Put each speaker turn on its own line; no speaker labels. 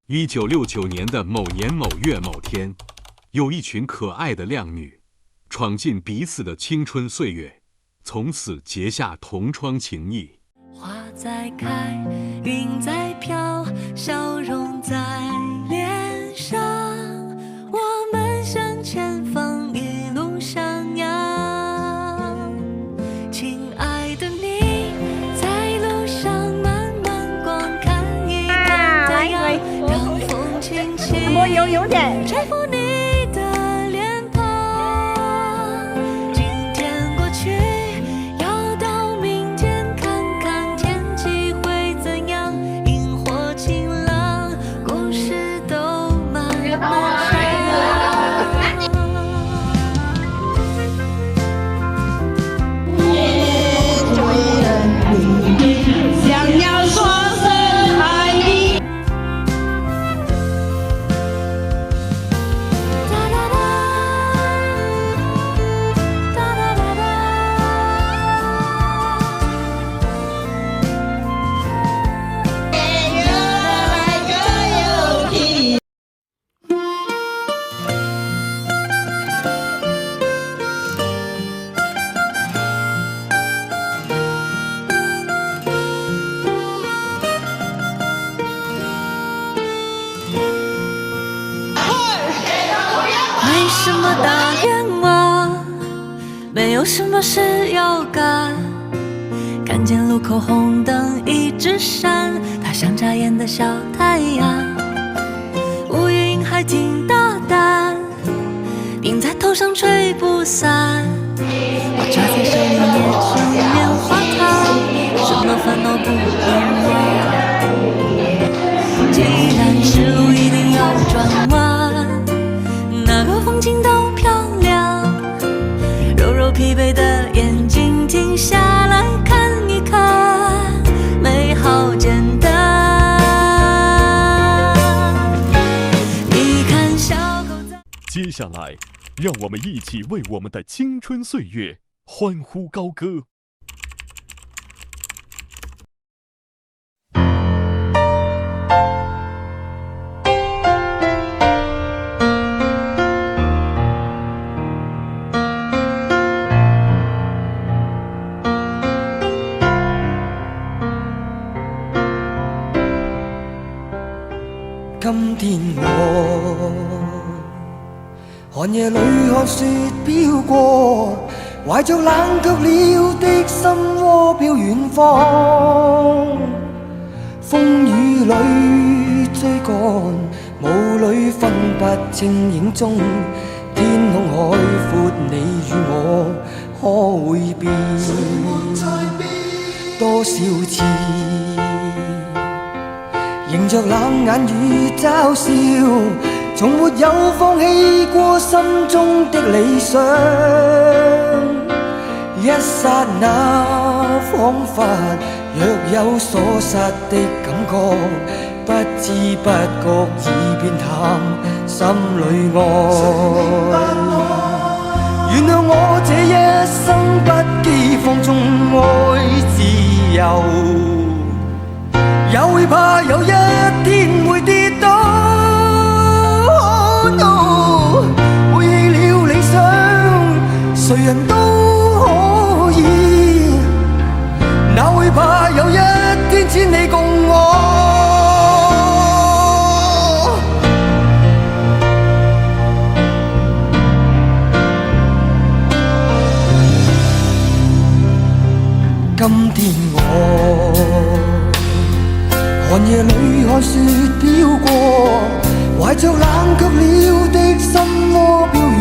1969年的某年某月某天，有一群可爱的靓女，闯进彼此的青春岁月，从此结下同窗情谊。
花在开，云在飘，笑容在脸上，我们向前方一路上扬。亲爱的你，在路上慢慢观看一片太阳，让风轻轻吹拂你的脸庞。今天过去，要到明天看看天气会怎样。萤火晴朗，故事都慢慢讲。
想要说声爱你。
没什么大愿望，没有什么事要干。看见路口红灯一直闪，它像眨眼的小太阳。乌云还挺大胆，顶在头上吹不散。我抓在手里捏成棉花糖，什么烦恼不一样。既然是路一定要转弯，那个风景都漂亮。揉揉疲惫的眼睛，停下来看一看，美好简单。你看小狗在。
接下来，让我们一起为我们的青春岁月欢呼高歌。
今天我寒夜里看雪飄過，懷着冷卻了的心窩飄遠方。風雨裏追趕，霧裏分不清影蹤。天空海闊，你與我可會變？多少次迎着冷眼與嘲笑，從沒有放棄過心中的理想。一剎那彷彿若有所失的感覺，不知不覺已變淡心裏愛。原諒我這一生不羈放縱愛自由，也會怕有一天會跌倒。Oh no， 背棄了理想，誰人都可以，哪會怕有一天千里共我。今天我寒夜裏看雪飄過，懷着冷卻了的心窩飄遠